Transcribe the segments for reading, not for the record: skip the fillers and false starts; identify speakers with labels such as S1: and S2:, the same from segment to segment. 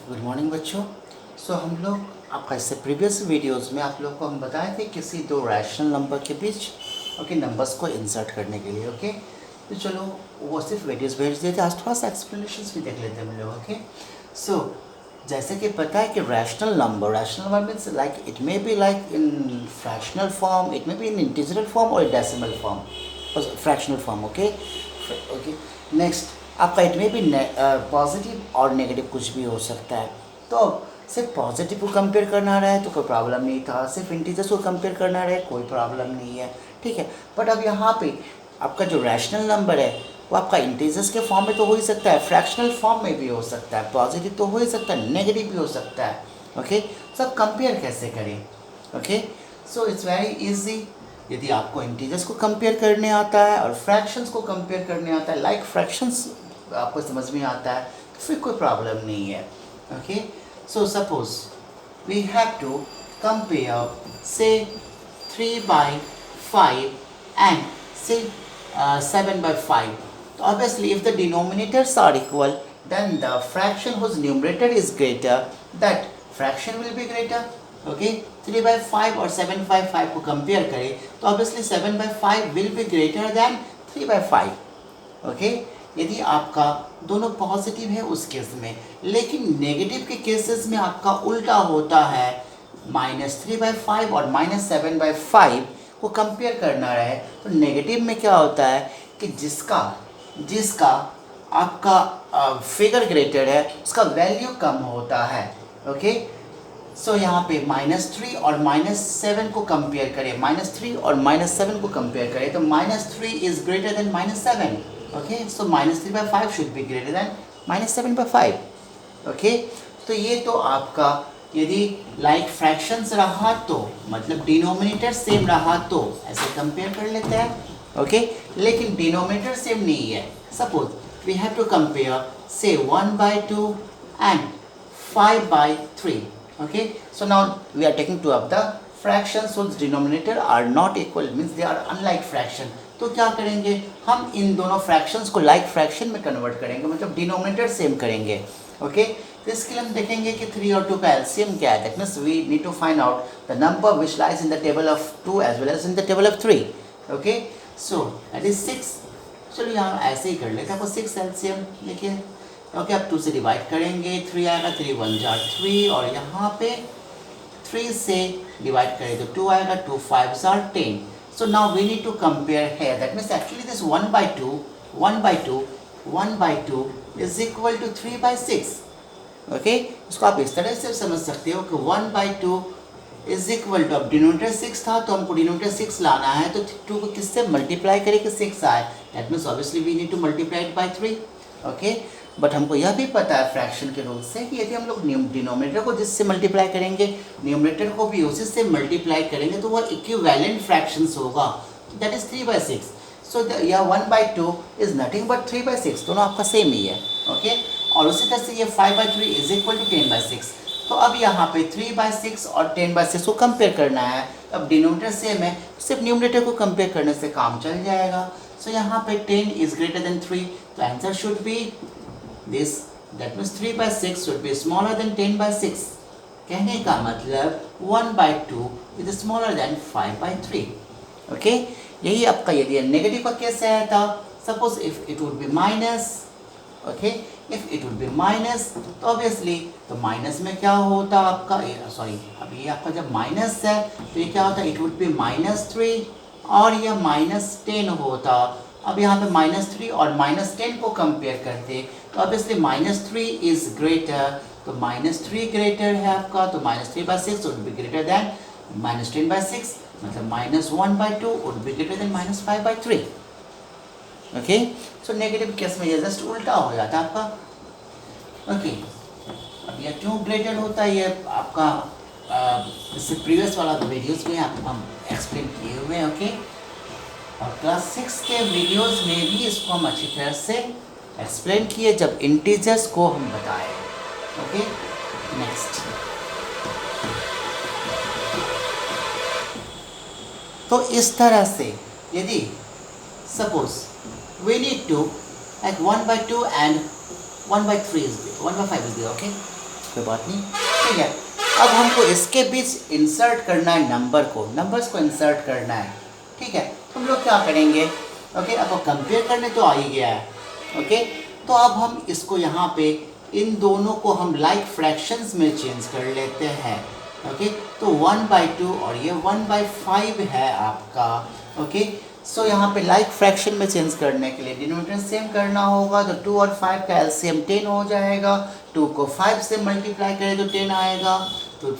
S1: Good morning बच्चों। हम लोग आपका इससे प्रीवियस वीडियोस में आप लोग को हम बताए थे किसी दो रैशनल नंबर के बीच नंबर्स को इंसर्ट करने के लिए। तो चलो वो सिर्फ वीडियोस भेज दिए थे, आज थोड़ा सा एक्सप्लेनेशंस भी देख लेते हैं हम लोग। सो जैसे कि पता है कि rational number means like it may be like in fractional form, it may be in integral form और decimal form, fractional form. Okay next आपका इट में भी पॉजिटिव और नेगेटिव कुछ भी हो सकता है। तो सिर्फ पॉजिटिव को कंपेयर करना रहा है तो कोई प्रॉब्लम नहीं था, सिर्फ इंटीजर्स को कंपेयर करना रहे कोई प्रॉब्लम नहीं है, ठीक है। बट अब यहाँ पे आपका जो रैशनल नंबर है वो आपका इंटीजर्स के फॉर्म में तो हो ही सकता है, फ्रैक्शनल फॉर्म में भी हो सकता है, पॉजिटिव तो हो ही सकता है, नेगेटिव भी हो सकता है। ओके सब कंपेयर कैसे करें? Okay so it's very easy. यदि आपको इंटीजर्स को कंपेयर करने आता है और फ्रैक्शंस को कंपेयर करने आता है, लाइक फ्रैक्शंस आपको समझ में आता है तो फिर कोई प्रॉब्लम नहीं है। Okay so suppose we have to compare से 3/5 एंड से 7/5. So obviously if the denominators are equal then the fraction whose numerator is greater, that fraction will be greater. Okay 3/5 और 7/5 को कंपेयर करें तो obviously 7/5 will be greater than 3/5. Okay यदि आपका दोनों positive है उस केस में, लेकिन नेगेटिव के केसेस में आपका उल्टा होता है, -3/5 और -7/5 को कंपेयर करना रहे तो नेगेटिव में क्या होता है कि जिसका आपका फिगर ग्रेटर है उसका वैल्यू कम होता है। ओके सो यहाँ पे -3 और -7 को कंपेयर करें, -3 और -7 को कंपेयर करें तो -3 is greater then -7। Okay so -3/5 should be greater than -7/5। Okay तो ये तो आपका यदि लाइक फ्रैक्शंस रहा तो मतलब डिनोमिनेटर सेम रहा तो ऐसे कंपेयर कर लेते हैं। ओके लेकिन डिनोमिनेटर सेम नहीं है, suppose we have to compare से 1/2 and 5/3. Okay so now we are taking two of the fractions whose denominator are not equal, means they are unlike fraction. तो क्या करेंगे हम इन दोनों फ्रैक्शंस को लाइक फ्रैक्शन में कन्वर्ट करेंगे, मतलब डिनोमिनेटर सेम करेंगे। ओके तो इसके लिए हम देखेंगे कि 3 और 2 का एलसीएम क्या है। That means we need to find out the number which lies in the table of 2 as well as in the table of 3. Okay so that is 6. चलो यहाँ ऐसे ही कर लेते हैं, आपको 6 एलसीएम देखिए। ओके अब 2 से डिवाइड करेंगे, 3 आएगा, 3 1 जा 3 और यहाँ पे 3 से डिवाइड करें तो 2 आएगा, 2 5 जा 10. So now we need to compare here. That means actually this 1/2 is equal to 3/6. Okay इसको आप इस तरह से समझ सकते हो कि 1/2 is equal to, अब डिनोमिनेटर 6 था तो हमको डिनोमिनेटर 6 लाना है तो 2 को किससे मल्टीप्लाई करें कि 6 आए। That means obviously we need to multiply it by 3. Okay but हमको यह भी पता है फ्रैक्शन के रूल से कि यदि हम लोग डिनोमिनेटर को जिससे मल्टीप्लाई करेंगे न्यूमरेटर को भी उसी से मल्टीप्लाई करेंगे तो वह इक्विवेलेंट फ्रैक्शंस होगा, दैट इज 3/6. सो यह 1/2 इज नथिंग बट 3/6, दोनों आपका सेम ही है। ओके और उसी तरह से ये 5/3 इज इक्वल टू 10/6. तो अब यहाँ पे 3/6 और 10/6 को कंपेयर करना है, अब डिनोमिनेटर सेम है सिर्फ न्यूमरेटर को कंपेयर करने से काम चल जाएगा। सो यहाँ पे 10 इज ग्रेटर देन 3 तो answer should be this, that means 3/6 should be smaller than 10/6. कहने का मतलब 1/2 is smaller than 5/3. okay यही आपका यदि नेगेटिव का केस है था, suppose if it would be minus, okay if it would be minus तो ऑब्वियसली तो माइनस में क्या होता आपका, सॉरी अब ये आपका जब माइनस है तो ये क्या होता, इट वुड बी -3 और यह -10 होता। अब यहाँ पे -3 और -10 को कंपेयर करते तो ऑब्वियसली -3 इज ग्रेटर, तो -3 ग्रेटर है आपका तो -3/6 वुड बी ग्रेटर देन -10/6, मतलब -1/2 would be greater than -5/3. Okay so negative case में ये जस्ट उल्टा हो जाता है आपका। ओके अब ये क्यों ग्रेटर होता है ये आपका इससे प्रीवियस वाला वीडियोस में हम एक्सप्लेन किए हुए हैं। ओके और क्लास 6 के वीडियोस में भी इसको हम अच्छी तरह से एक्सप्लेन किए जब इंटीजर्स को हम बताए। ओके नेक्स्ट तो इस तरह से यदि suppose we need to like 1/2 and 1/3 is there, 1/5 is there. Okay कोई बात नहीं, ठीक है। अब हमको इसके बीच इंसर्ट करना है नंबर्स को इंसर्ट करना है, ठीक है। तो हम लोग क्या करेंगे, ओके, अब कंपेयर करने तो आ ही गया है, ओके। तो अब हम इसको यहाँ पे इन दोनों को हम लाइक फ्रैक्शंस में चेंज कर लेते हैं, ओके। तो 1/2 और ये 1/5 है आपका, ओके। सो यहाँ पे लाइक फ्रैक्शन में चेंज करने के लिए डिनोमिनेटर सेम करना होगा, तो 2 और 5 का एलसीएम 10 हो जाएगा। 2 को 5 से मल्टीप्लाई करें तो 10 आएगा। तो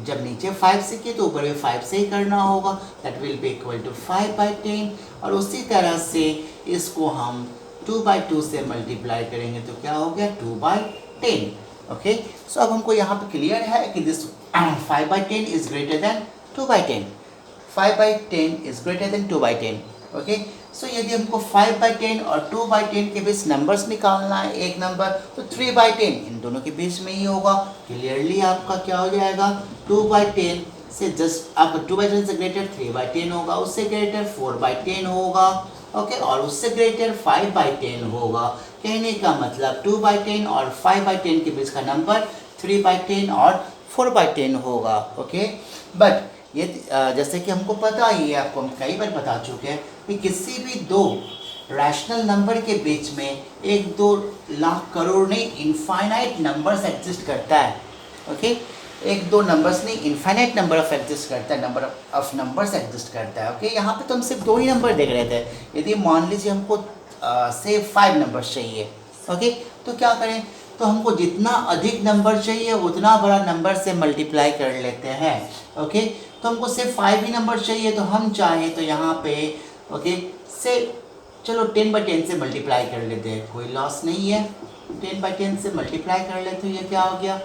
S1: जब नीचे 5 से किए तो ऊपर भी 5 से ही करना होगा, that will be equal to 5/10। और उसी तरह से इसको हम 2/2 से मल्टीप्लाई करेंगे तो क्या हो गया 2/10, ओके। सो अब हमको यहाँ पे क्लियर है कि this 5/10 is greater than 2/10, 5/10 is greater than 2/10, okay. So यदि हमको 5/10 और 2/10 के बीच नंबर्स निकालना है एक नंबर, तो 3/10 इन दोनों के बीच में ही होगा। क्लियरली आपका क्या हो जाएगा 2/10 से जस्ट आपका 2/10 से ग्रेटर 3/10 होगा, उससे ग्रेटर 4/10 होगा, ओके, और उससे ग्रेटर 5/10 होगा। कहने का मतलब 2/10 और 5/10 के बीच का नंबर 3/10 और 4/10 होगा, ओके। बट ये जैसे कि हमको पता ही है, आपको हम कई बार बता चुके हैं कि किसी भी दो रैशनल नंबर के बीच में 1-2 लाख करोड़ नहीं इनफाइनाइट नंबर्स एग्जिस्ट करता है, ओके। 1-2 नंबर्स नहीं इनफाइनाइट नंबर ऑफ एग्जिस्ट करता है, नंबर ऑफ नंबर्स एग्जिस्ट करता है, ओके। यहाँ पे तो हम सिर्फ 2 ही नंबर देख रहे थे। यदि मान लीजिए हमको से 5 नंबर्स चाहिए, ओके, तो क्या करें, तो हमको जितना अधिक नंबर चाहिए उतना बड़ा नंबर से मल्टीप्लाई कर लेते हैं, ओके। तो हमको सिर्फ 5 ही नंबर चाहिए, तो हम चाहे तो यहाँ पे, ओके, से चलो 10/10 से मल्टीप्लाई कर लेते हैं, कोई लॉस नहीं है। 10/10 से मल्टीप्लाई कर लेते हैं, ये क्या हो गया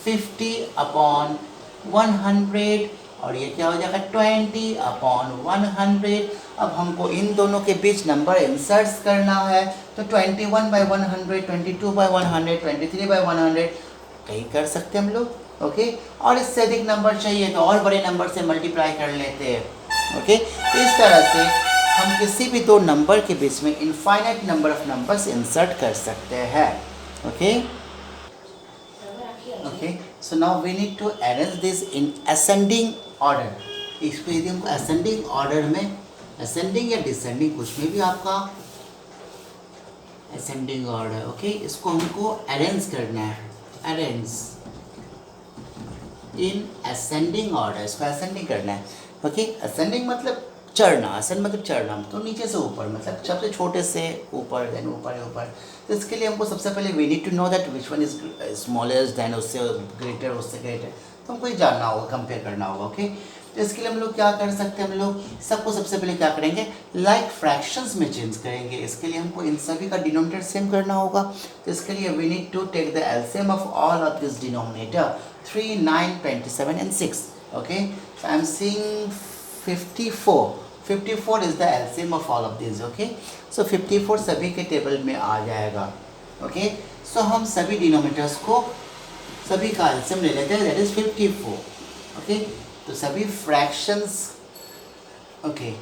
S1: 50/100, और ये क्या हो जाएगा 20/100। अब हमको इन दोनों के बीच नंबर इंसर्ट करना है, तो 21/100, 22/100, 23/100 कहीं कर सकते हैं हम लोग, ओके। और इससे अधिक नंबर चाहिए तो और बड़े नंबर से मल्टीप्लाई कर लेते हैं, ओके। तो इस तरह से हम किसी भी दो नंबर के बीच में infinite number of numbers insert कर सकते हैं, okay. Okay, so now we need to arrange this in ascending order. इसको यदि हमको असेंडिंग ऑर्डर में, असेंडिंग या डिसेंडिंग कुछ में भी आपका असेंडिंग ऑर्डर, ओके, इसको हमको अरेंज करना है, अरेंज इन असेंडिंग ऑर्डर, इसको असेंडिंग करना है, ओके। असेंडिंग मतलब चढ़ना, असेंड मतलब चढ़ना, तो नीचे से ऊपर, मतलब सबसे छोटे से ऊपर, देन ऊपर। तो इसके लिए हमको सबसे पहले we need to know that which one is smallest, then उससे ग्रेटर, उससे ग्रेटर, तो हमको ये जानना होगा, कंपेयर करना होगा, ओके। तो इसके लिए हम लोग क्या कर सकते हैं, हम लोग सबको सबसे पहले क्या करेंगे, लाइक फ्रैक्शंस में चेंज करेंगे। इसके लिए हमको इन सभी का डिनोमिनेटर सेम करना होगा। तो इसके लिए we need to take the LCM of all of this denominator 3, 9, 27 and 6, okay. So I am seeing 54 is the LCM of all of these, okay. So 54 सभी के टेबल में आ जाएगा, okay. So हम सभी डिनोमिनेटर्स को, सभी का LCM ले लेते हैं, that is 54, okay. तो सभी फ्रैक्शंस, okay,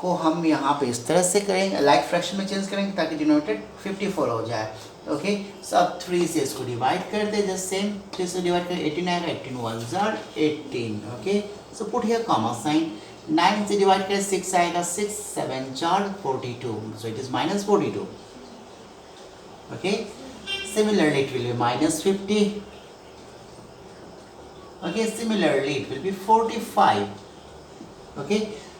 S1: को हम यहाँ पे इस तरह से करेंगे, लाइक फ्रैक्शन में चेंज करेंगे ताकि डिनोमिनेटर 54 हो जाए, ओके। सो अब 3 से इसको डिवाइड कर दे, जस्ट सेम 3 से डिवाइड कर 18 आएगा, 18 1s are 18, okay. So put here comma sign. 9 से डिवाइड करें 6 आएगा, 6 7 4 42, so it is -42, okay. Similarly it will be -50, okay. Similarly it will be 45, okay.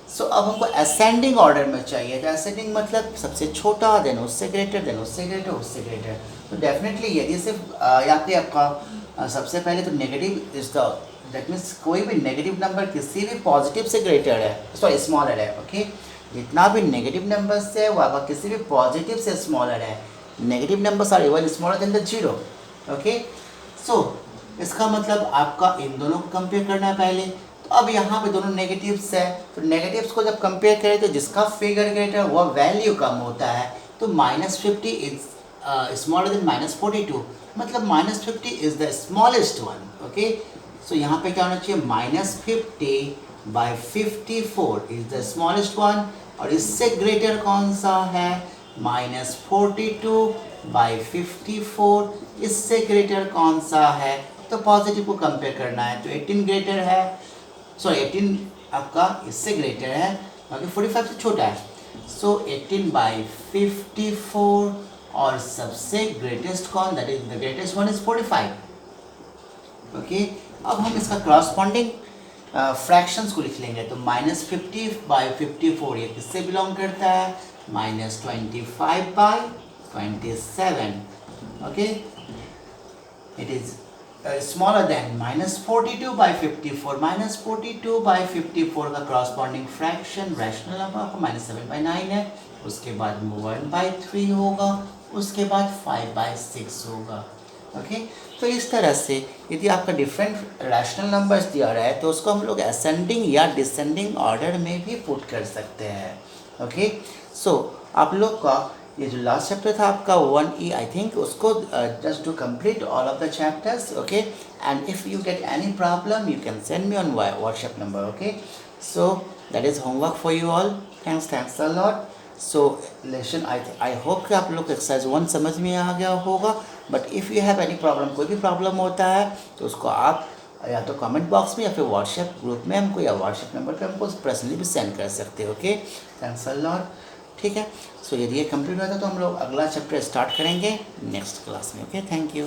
S1: So अब हमको असेंडिंग ऑर्डर में चाहिए, तो असेंडिंग मतलब सबसे छोटा, देन उससे ग्रेटर, देन उससे ग्रेटर, उससे ग्रेटर। तो डेफिनेटली यदि सिर्फ यहाँ पे आपका सबसे पहले तो negative is the, that means कोई भी नेगेटिव नंबर किसी भी पॉजिटिव से ग्रेटर है, सॉरी स्मॉलर है, ओके। जितना भी नेगेटिव नंबर है वो आपका किसी भी पॉजिटिव से स्मॉलर है। Negative numbers are even smaller than the 0, okay. So इसका मतलब आपका इन दोनों को कंपेयर करना है पहले। तो अब यहाँ पे दोनों नेगेटिव्स है, तो नेगेटिव्स को जब कंपेयर करें तो जिसका फिगर ग्रेटर वह वैल्यू कम होता है। तो -50 इज स्मॉलर देन -42, मतलब -50 is the smallest one, okay. So यहाँ पे क्या होना चाहिए, -50/54 इज द स्मॉलेस्ट वन, और इससे ग्रेटर कौन सा है, -42/54 इससे ग्रेटर कौन सा है, तो पॉजिटिव को कंपेयर करना है, तो 18 ग्रेटर है, सॉरी 18 आपका इससे ग्रेटर है, बाकी 45 से छोटा है, सो 18/54 और सबसे ग्रेटेस्ट कौन, that is the greatest one is 45। Okay, अब हम इसका करस्पॉन्डिंग फ्रैक्शंस को लिख लेंगे, तो -50/54 ये किससे बिलोंग करता है, -25/27। Okay, it is smaller than -42/54। -42/54 का करस्पॉन्डिंग फ्रैक्शन रैशनल नंबर आपका -7/9 है, उसके बाद 1/3 होगा, उसके बाद 5/6 होगा। ओके, तो इस तरह से यदि आपका डिफरेंट रैशनल नंबर्स दिया रहा है तो उसको हम लोग असेंडिंग या डिसेंडिंग ऑर्डर में भी पुट कर सकते हैं। ओके, सो आप लोग का ये जो लास्ट चैप्टर था आपका 1E, आई थिंक उसको just to complete all of the chapters. Okay, and if you get any problem you can send me on WhatsApp number. Okay, so that is homework for you all. Thanks a lot. So lesson I hope कि आप लोग exercise 1 समझ में आ गया होगा, but if you have any problem, कोई भी problem होता है तो उसको आप या तो कमेंट बॉक्स में या फिर व्हाट्सएप ग्रुप में हमको या व्हाट्सएप नंबर पे हमको पर्सनली भी सेंड कर सकते हो। Okay, thanks a lot. ठीक है, सो यदि ये कंप्लीट होता है तो हम लोग अगला चैप्टर स्टार्ट करेंगे नेक्स्ट क्लास में। Okay, thank you.